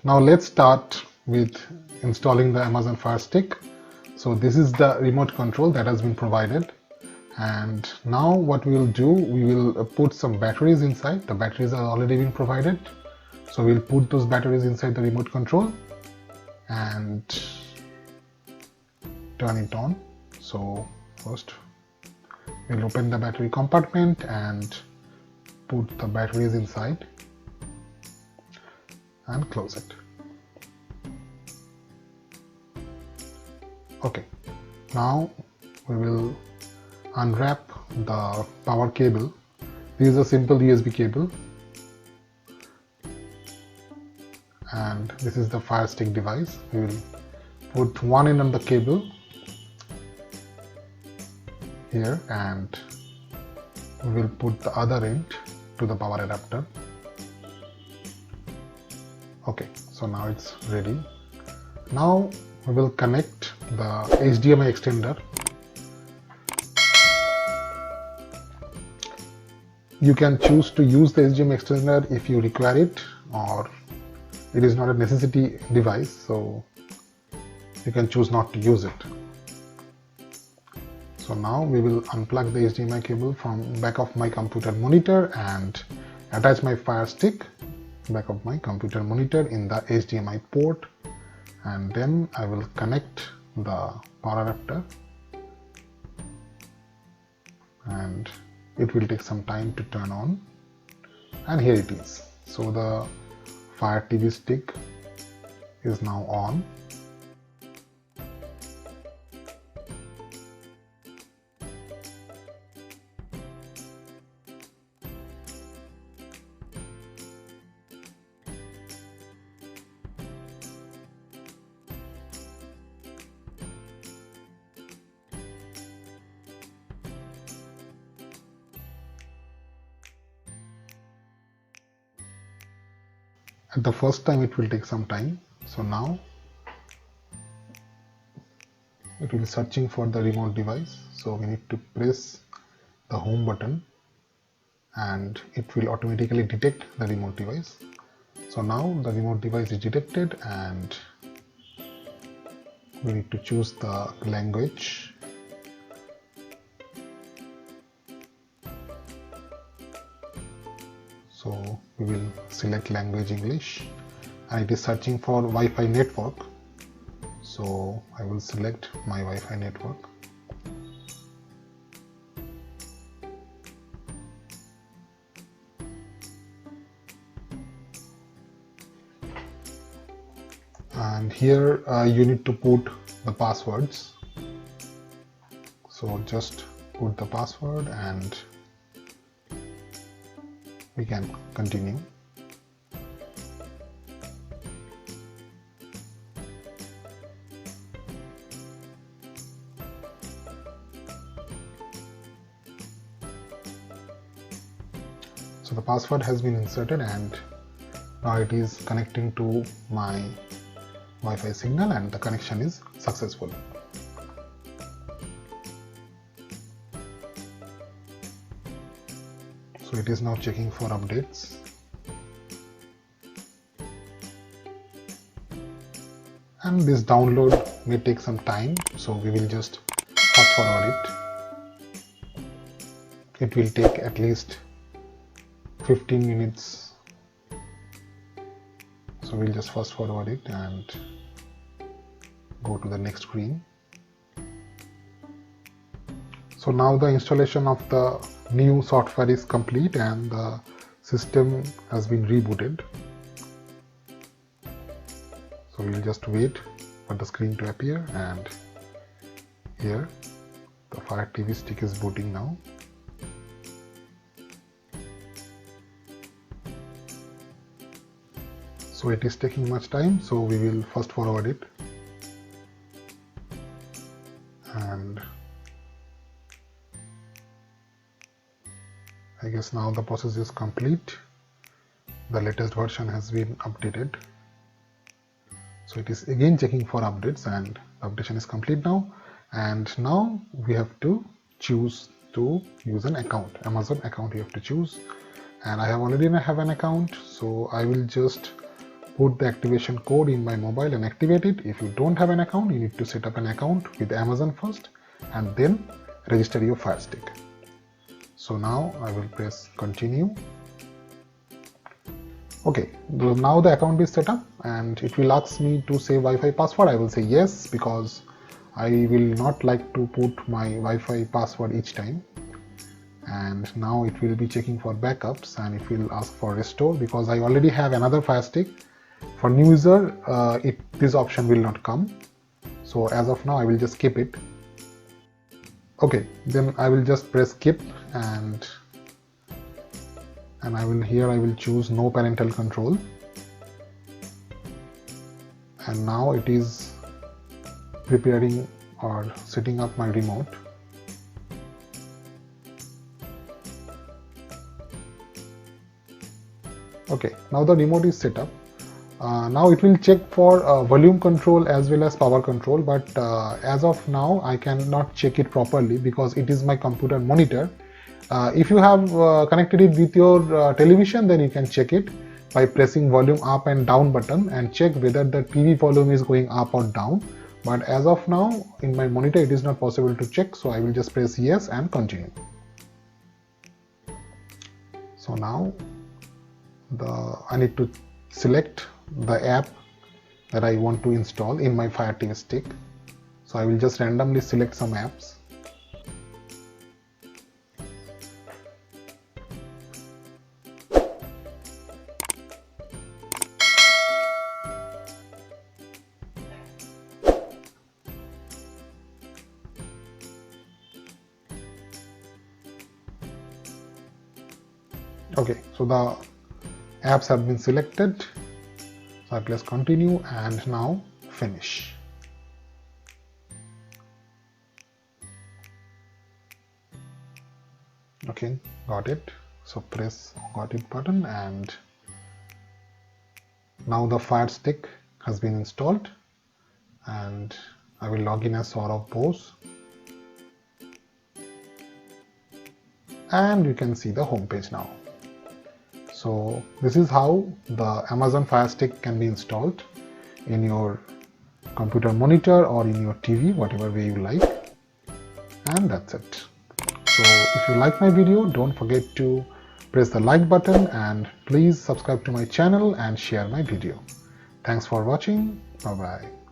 Now let's start with installing the Amazon Fire Stick. So this is the remote control that has been provided, and now what we will do, we will put some batteries inside. The batteries are already been provided, so we'll put those batteries inside the remote control and turn it on. So first we'll open the battery compartment and put the batteries inside and close it. Okay, now we will unwrap the power cable. This is a simple USB cable, and this is the Fire Stick device. We will put one end on the cable here, and we will put the other end to the power adapter. Okay, so now it's ready. Now we will connect the HDMI extender. You can choose to use the HDMI extender if you require it, or it is not a necessity device, so you can choose not to use it. So now we will unplug the HDMI cable from back of my computer monitor and attach my Fire Stick back of my computer monitor in the HDMI port, and then I will connect the power adapter, and it will take some time to turn on, and here it is. So the Fire TV Stick is now on. At the first time it will take some time, so now it will be searching for the remote device. So we need to press the home button and it will automatically detect the remote device. So now the remote device is detected, and we need to choose the language. So we will select language English, and it is searching for Wi-Fi network. So I will select my Wi-Fi network. And here you need to put the passwords. So just put the password and we can continue. So the password has been inserted, and now it is connecting to my Wi-Fi signal, and the connection is successful. So it is now checking for updates. And this download may take some time, so we will just fast forward it. It will take at least 15 minutes. So we'll just fast forward it and go to the next screen. So now the installation of the new software is complete and the system has been rebooted. So we'll just wait for the screen to appear, and here the Fire TV Stick is booting now. So it is taking much time, so we will fast forward it. And I guess now the process is complete. The latest version has been updated. So it is again checking for updates, and the updation is complete now. And now we have to choose to use an account, Amazon account you have to choose. And I have already have an account, so I will just put the activation code in my mobile and activate it. If you don't have an account, you need to set up an account with Amazon first and then register your Fire Stick. So now I will press continue. Okay, now the account is set up and it will ask me to say Wi-Fi password. I will say yes, because I will not like to put my Wi-Fi password each time. And now it will be checking for backups and it will ask for restore, because I already have another Fire Stick. For new user, this option will not come. So as of now, I will just skip it. Okay, then I will just press skip and I will choose no parental control, and now it is preparing or setting up my remote. Okay, now the remote is set up. Now it will check for volume control as well as power control, but as of now I cannot check it properly because it is my computer monitor. If you have connected it with your television, then you can check it by pressing volume up and down button and check whether the TV volume is going up or down. But as of now, in my monitor it is not possible to check, so I will just press yes and continue. So now I need to select the app that I want to install in my Fire TV Stick. So I will just randomly select some apps. Okay, so the apps have been selected. So I press continue and now finish. Okay, got it. So press got it button and now the Fire Stick has been installed, and I will log in as Saurabh Bose. And you can see the home page now. So this is how the Amazon Fire Stick can be installed in your computer monitor or in your TV, whatever way you like. And that's it. So if you like my video, don't forget to press the like button and please subscribe to my channel and share my video. Thanks for watching. Bye bye.